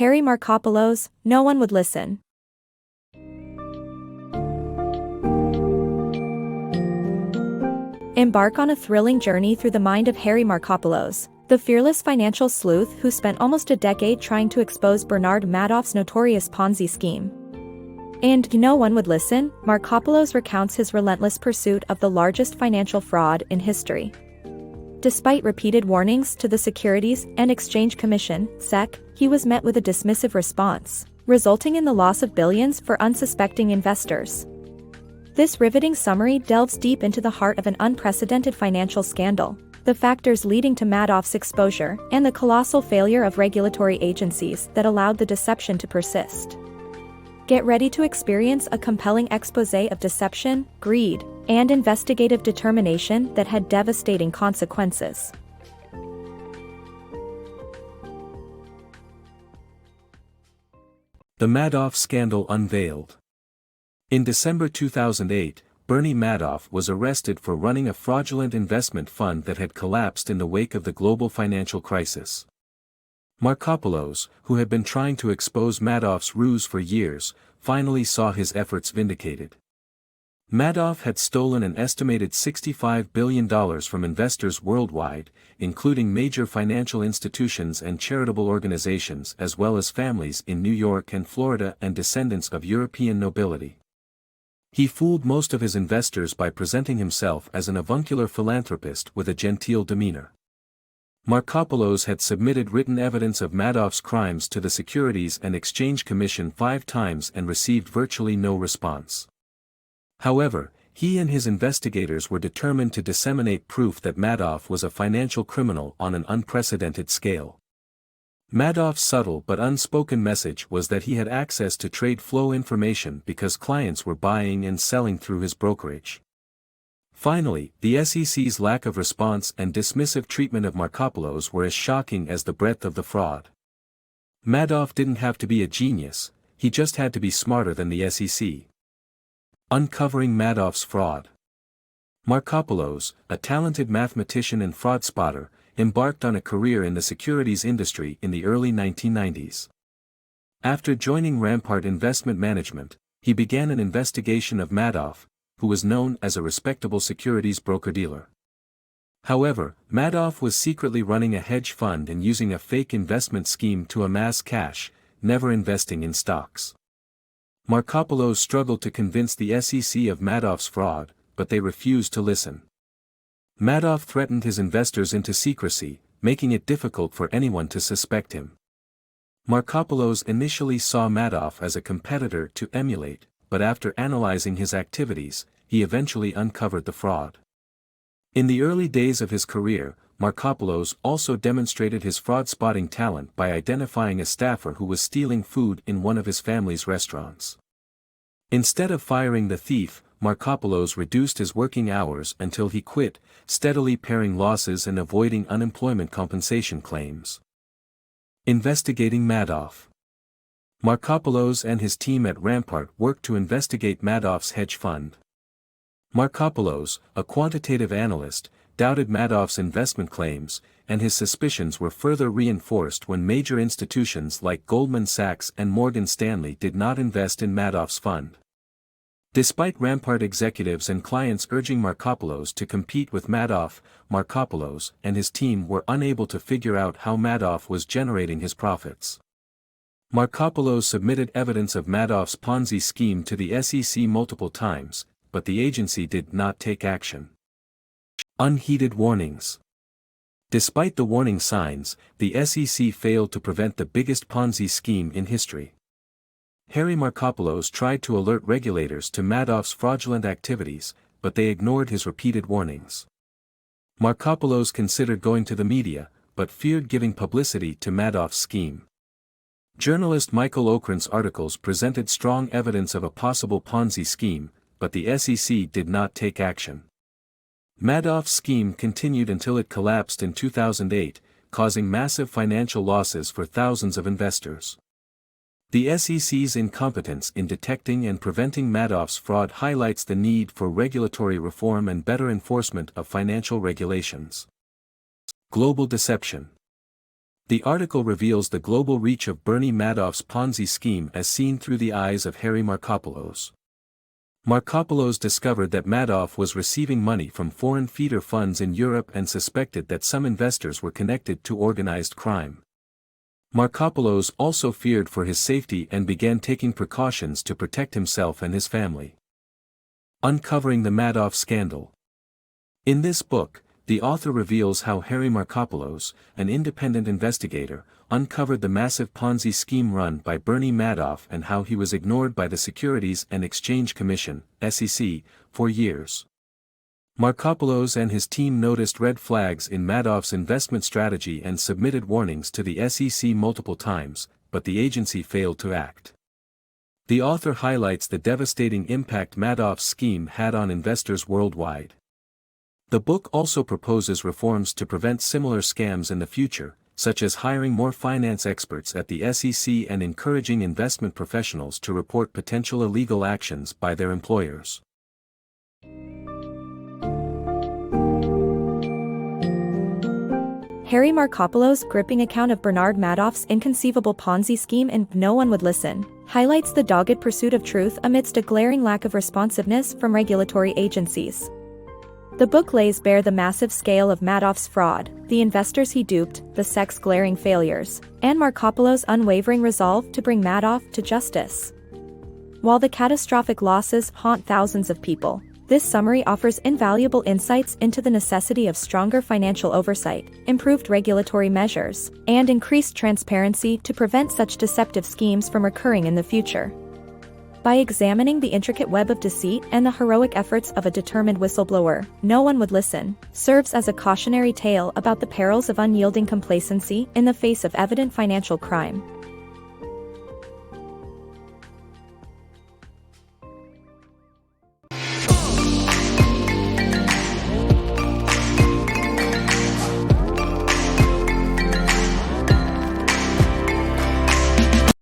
Harry Markopolos, no one would listen. Embark on a thrilling journey through the mind of Harry Markopolos, the fearless financial sleuth who spent almost a decade trying to expose Bernie Madoff's notorious Ponzi scheme. And no one would listen. Markopolos recounts his relentless pursuit of the largest financial fraud in history. Despite repeated warnings to the Securities and Exchange Commission (SEC), he was met with a dismissive response, resulting in the loss of billions for unsuspecting investors. This riveting summary delves deep into the heart of an unprecedented financial scandal, the factors leading to Madoff's exposure, and the colossal failure of regulatory agencies that allowed the deception to persist. Get ready to experience a compelling exposé of deception, greed, and investigative determination that had devastating consequences. The Madoff Scandal Unveiled. In December 2008, Bernie Madoff was arrested for running a fraudulent investment fund that had collapsed in the wake of the global financial crisis. Markopolos, who had been trying to expose Madoff's ruse for years, finally saw his efforts vindicated. Madoff had stolen an estimated $65 billion from investors worldwide, including major financial institutions and charitable organizations as well as families in New York and Florida and descendants of European nobility. He fooled most of his investors by presenting himself as an avuncular philanthropist with a genteel demeanor. Markopolos had submitted written evidence of Madoff's crimes to the Securities and Exchange Commission 5 times and received virtually no response. However, he and his investigators were determined to disseminate proof that Madoff was a financial criminal on an unprecedented scale. Madoff's subtle but unspoken message was that he had access to trade flow information because clients were buying and selling through his brokerage. Finally, the SEC's lack of response and dismissive treatment of Markopolos were as shocking as the breadth of the fraud. Madoff didn't have to be a genius, he just had to be smarter than the SEC. Uncovering Madoff's fraud. Markopolos, a talented mathematician and fraud spotter, embarked on a career in the securities industry in the early 1990s. After joining Rampart Investment Management, he began an investigation of Madoff, who was known as a respectable securities broker-dealer. However, Madoff was secretly running a hedge fund and using a fake investment scheme to amass cash, never investing in stocks. Markopolos struggled to convince the SEC of Madoff's fraud, but they refused to listen. Madoff threatened his investors into secrecy, making it difficult for anyone to suspect him. Markopolos initially saw Madoff as a competitor to emulate, but after analyzing his activities, he eventually uncovered the fraud. In the early days of his career, Markopolos also demonstrated his fraud-spotting talent by identifying a staffer who was stealing food in one of his family's restaurants. Instead of firing the thief, Markopolos reduced his working hours until he quit, steadily paring losses and avoiding unemployment compensation claims. Investigating Madoff. Markopolos and his team at Rampart worked to investigate Madoff's hedge fund. Markopolos, a quantitative analyst, doubted Madoff's investment claims, and his suspicions were further reinforced when major institutions like Goldman Sachs and Morgan Stanley did not invest in Madoff's fund. Despite Rampart executives and clients urging Markopolos to compete with Madoff, Markopolos and his team were unable to figure out how Madoff was generating his profits. Markopolos submitted evidence of Madoff's Ponzi scheme to the SEC multiple times, but the agency did not take action. Unheeded warnings. Despite the warning signs, the SEC failed to prevent the biggest Ponzi scheme in history. Harry Markopolos tried to alert regulators to Madoff's fraudulent activities, but they ignored his repeated warnings. Markopolos considered going to the media, but feared giving publicity to Madoff's scheme. Journalist Michael Okren's articles presented strong evidence of a possible Ponzi scheme, but the SEC did not take action. Madoff's scheme continued until it collapsed in 2008, causing massive financial losses for thousands of investors. The SEC's incompetence in detecting and preventing Madoff's fraud highlights the need for regulatory reform and better enforcement of financial regulations. Global deception. The article reveals the global reach of Bernie Madoff's Ponzi scheme as seen through the eyes of Harry Markopolos. Markopolos discovered that Madoff was receiving money from foreign feeder funds in Europe and suspected that some investors were connected to organized crime. Markopolos also feared for his safety and began taking precautions to protect himself and his family. Uncovering the Madoff scandal. In this book, the author reveals how Harry Markopolos, an independent investigator, uncovered the massive Ponzi scheme run by Bernie Madoff and how he was ignored by the Securities and Exchange Commission, SEC, for years. Markopolos and his team noticed red flags in Madoff's investment strategy and submitted warnings to the SEC multiple times, but the agency failed to act. The author highlights the devastating impact Madoff's scheme had on investors worldwide. The book also proposes reforms to prevent similar scams in the future, such as hiring more finance experts at the SEC and encouraging investment professionals to report potential illegal actions by their employers. Harry Markopolos' gripping account of Bernard Madoff's inconceivable Ponzi scheme in No One Would Listen highlights the dogged pursuit of truth amidst a glaring lack of responsiveness from regulatory agencies. The book lays bare the massive scale of Madoff's fraud, the investors he duped, the SEC's glaring failures, and Markopolos' unwavering resolve to bring Madoff to justice. While the catastrophic losses haunt thousands of people, this summary offers invaluable insights into the necessity of stronger financial oversight, improved regulatory measures, and increased transparency to prevent such deceptive schemes from recurring in the future. By examining the intricate web of deceit and the heroic efforts of a determined whistleblower, No One Would Listen serves as a cautionary tale about the perils of unyielding complacency in the face of evident financial crime.